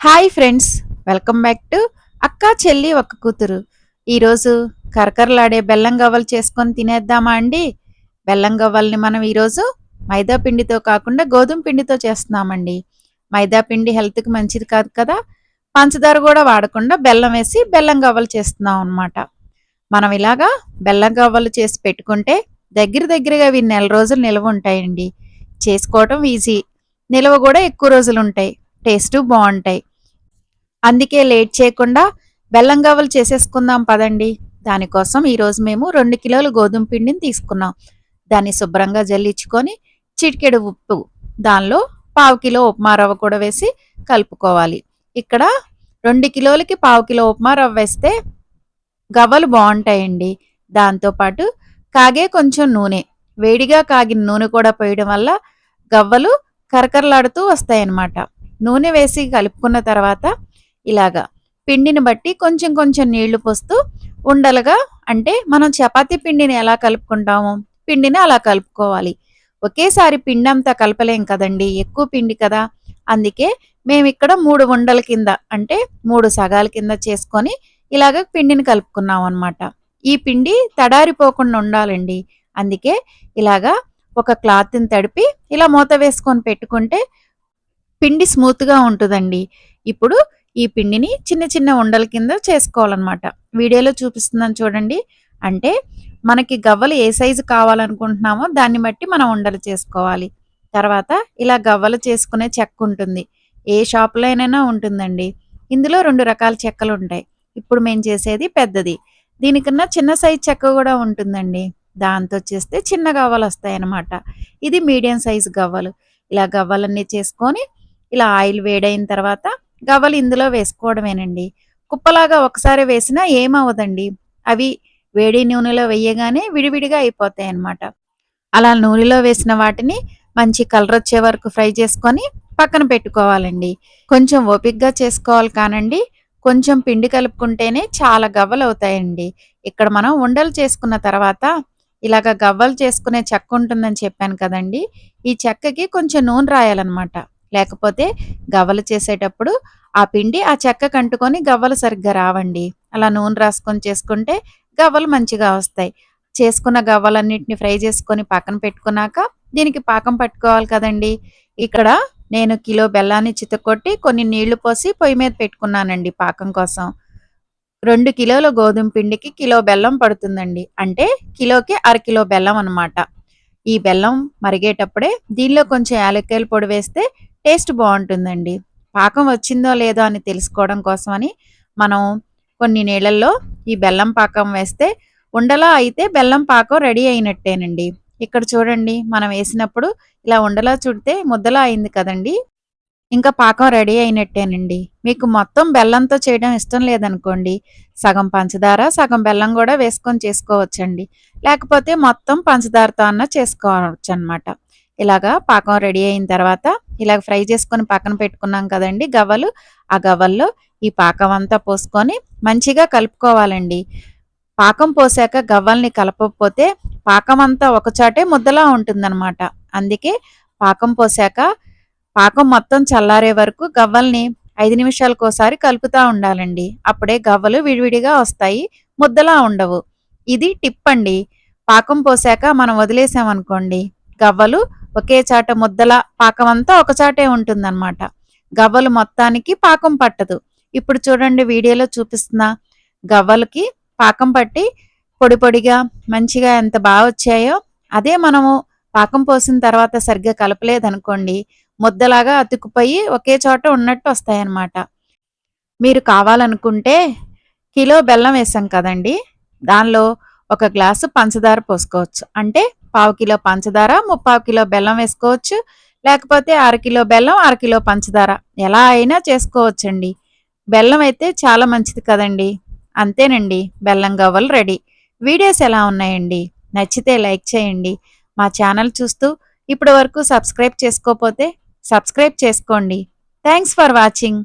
Hi friends, welcome back to అక్క చెల్లి ఒక్క కూతురు. ఈరోజు కరకరలాడే బెల్లం గవ్వలు చేసుకొని తినేద్దామా అండి? బెల్లం గవ్వల్ని మనం ఈరోజు మైదా పిండితో కాకుండా గోధుమ పిండితో చేస్తున్నామండి. మైదా పిండి హెల్త్కి మంచిది కాదు కదా. పంచదార కూడా వాడకుండా బెల్లం వేసి బెల్లం గవ్వలు చేస్తున్నాం అనమాట. మనం ఇలాగా బెల్లం గవ్వలు చేసి పెట్టుకుంటే దగ్గరగా ఇవి నెల రోజులు నిల్వ ఉంటాయండి. చేసుకోవటం ఈజీ, నిల్వ కూడా ఎక్కువ రోజులు ఉంటాయి, టేస్ట్ బాగుంటాయి. అందుకే లేట్ చేయకుండా బెల్లం గవ్వలు చేసేసుకుందాం పదండి. దానికోసం ఈరోజు మేము 2 కిలోల గోధుమ పిండిని తీసుకున్నాం. దాన్ని శుభ్రంగా జల్లించుకొని చిటికెడు ఉప్పు, దానిలో పావు కిలో ఉప్మా రవ్వ కూడా వేసి కలుపుకోవాలి. ఇక్కడ 2 కిలోలకి పావు కిలో ఉప్మా రవ్వ వేస్తే గవ్వలు బాగుంటాయండి. దాంతోపాటు కాగే కొంచెం నూనె, వేడిగా కాగిన నూనె కూడా పోయడం వల్ల గవ్వలు కరకరలాడుతూ వస్తాయన్నమాట. నూనె వేసి కలుపుకున్న తర్వాత ఇలాగా పిండిని బట్టి కొంచెం కొంచెం నీళ్లు పోస్తూ ఉండలుగా, అంటే మనం చపాతీ పిండిని ఎలా కలుపుకుంటామో పిండిని అలా కలుపుకోవాలి. ఒకేసారి పిండి అంతా కలపలేం కదండి, ఎక్కువ పిండి కదా. అందుకే మేము ఇక్కడ 3 ఉండల కింద, అంటే 3 సగాల కింద చేసుకొని ఇలాగ పిండిని కలుపుకున్నాం అనమాట. ఈ పిండి తడారిపోకుండా ఉండాలండి. అందుకే ఇలాగా ఒక క్లాత్ని తడిపి ఇలా మూత వేసుకొని పెట్టుకుంటే పిండి స్మూత్గా ఉంటుందండి. ఇప్పుడు ఈ పిండిని చిన్న చిన్న ఉండల కింద చేసుకోవాలన్నమాట. వీడియోలో చూపిస్తున్నాను చూడండి. అంటే మనకి గవ్వలు ఏ సైజు కావాలనుకుంటున్నామో దాన్ని బట్టి మనం ఉండలు చేసుకోవాలి. తర్వాత ఇలా గవ్వలు చేసుకునే చెక్క ఉంటుంది, ఏ షాపులో అయినా ఉంటుందండి. ఇందులో 2 రకాల చెక్కలు ఉంటాయి. ఇప్పుడు మేము చేసేది పెద్దది. దీనికన్నా చిన్న సైజు చెక్క కూడా ఉంటుందండి. దాంతో చేస్తే చిన్న గవ్వలు వస్తాయి అన్నమాట. ఇది మీడియం సైజు గవ్వలు. ఇలా గవ్వలన్నీ చేసుకొని ఇలా ఆయిల్ వేడైన తర్వాత గవ్వలు ఇందులో వేసుకోవడమేనండి. కుప్పలాగా ఒకసారి వేసినా ఏమవ్వదండి. అవి వేడి నూనెలో వేయగానే విడివిడిగా అయిపోతాయి అన్నమాట. అలా నూనెలో వేసిన వాటిని మంచి కలర్ వచ్చే వరకు ఫ్రై చేసుకొని పక్కన పెట్టుకోవాలండి. కొంచెం ఓపికగా చేసుకోవాలి కానండి, కొంచెం పిండి కలుపుకుంటేనే చాలా గవ్వలు అవుతాయండి. ఇక్కడ మనం ఉండలు చేసుకున్న తర్వాత ఇలాగ గవ్వలు చేసుకునే చెక్క ఉంటుందని చెప్పాను కదండి. ఈ చెక్కకి కొంచెం నూనె రాయాలన్నమాట. లేకపోతే గవ్వలు చేసేటప్పుడు ఆ పిండి ఆ చెక్కకు అంటుకొని గవ్వలు సరిగ్గా రావండి. అలా నూనె రాసుకొని చేసుకుంటే గవ్వలు మంచిగా వస్తాయి. చేసుకున్న గవ్వలన్నిటిని ఫ్రై చేసుకొని పక్కన పెట్టుకున్నాక దీనికి పాకం పట్టుకోవాలి కదండి. ఇక్కడ నేను కిలో బెల్లాన్ని చితకొట్టి కొన్ని నీళ్లు పోసి పొయ్యి మీద పెట్టుకున్నానండి పాకం కోసం. 2 కిలోల గోధుమ పిండికి కిలో బెల్లం పడుతుందండి. అంటే కిలోకి అరకిలో బెల్లం అనమాట. ఈ బెల్లం మరిగేటప్పుడే దీనిలో కొంచెం యాలక్కాయల పొడి వేస్తే టేస్ట్ బాగుంటుందండి. పాకం వచ్చిందో లేదో అని తెలుసుకోవడం కోసమని మనం కొన్ని నీళ్ళల్లో ఈ బెల్లం పాకం వేస్తే ఉండలా అయితే బెల్లం పాకం రెడీ అయినట్టేనండి. ఇక్కడ చూడండి, మనం వేసినప్పుడు ఇలా ఉండలా చుడితే ముద్దలా అయింది కదండి. ఇంకా పాకం రెడీ అయినట్టేనండి. మీకు మొత్తం బెల్లంతో చేయడం ఇష్టం లేదనుకోండి, సగం పంచదార సగం బెల్లం కూడా వేసుకొని చేసుకోవచ్చండి. లేకపోతే మొత్తం పంచదారతో అన్న చేసుకోవచ్చు అనమాట. ఇలాగా పాకం రెడీ అయిన తర్వాత ఇలాగ ఫ్రై చేసుకొని పక్కన పెట్టుకున్నాం కదండి గవ్వలు. ఆ గవ్వల్లో ఈ పాకం అంతా పోసుకొని మంచిగా కలుపుకోవాలండి. పాకం పోసాక గవ్వల్ని కలపకపోతే పాకం అంతా ఒకచాటే ముద్దలా ఉంటుందన్నమాట. అందుకే పాకం పోసాక పాకం మొత్తం చల్లారే వరకు గవ్వల్ని 5 నిమిషాలకోసారి కలుపుతా ఉండాలండి. అప్పుడే గవ్వలు విడివిడిగా వస్తాయి, ముద్దలా ఉండవు. ఇది టిప్ అండి. పాకం పోసాక మనం వదిలేసామనుకోండి, గవ్వలు ఒకే చాట ముద్దలా పాకం అంతా ఒకచాటే ఉంటుందన్నమాట. గవ్వలు మొత్తానికి పాకం పట్టదు. ఇప్పుడు చూడండి, వీడియోలో చూపిస్తున్నా గవ్వలకి పాకం పట్టి పొడి పొడిగా మంచిగా ఎంత బాగా వచ్చాయో. అదే మనము పాకం పోసిన తర్వాత సరిగ్గా కలపలేదనుకోండి, ముద్దలాగా అతుక్కుపోయి ఒకే చోట ఉన్నట్టు వస్తాయన్నమాట. మీరు కావాలనుకుంటే కిలో బెల్లం వేసాం కదండి, దానిలో 1 గ్లాసు పంచదార పోసుకోవచ్చు. అంటే పావు కిలో పంచదార, ముప్పావు కిలో బెల్లం వేసుకోవచ్చు. లేకపోతే అరకిలో బెల్లం, అరకిలో పంచదార, ఎలా అయినా చేసుకోవచ్చండి. బెల్లం అయితే చాలా మంచిది కదండి. అంతేనండి, బెల్లం గవ్వలు రెడీ. వీడియోస్ ఎలా ఉన్నాయండి? నచ్చితే లైక్ చేయండి. మా ఛానల్ చూస్తూ ఇప్పటి వరకు సబ్స్క్రైబ్ చేసుకోకపోతే సబ్స్క్రైబ్ చేసుకోండి. Thanks for watching.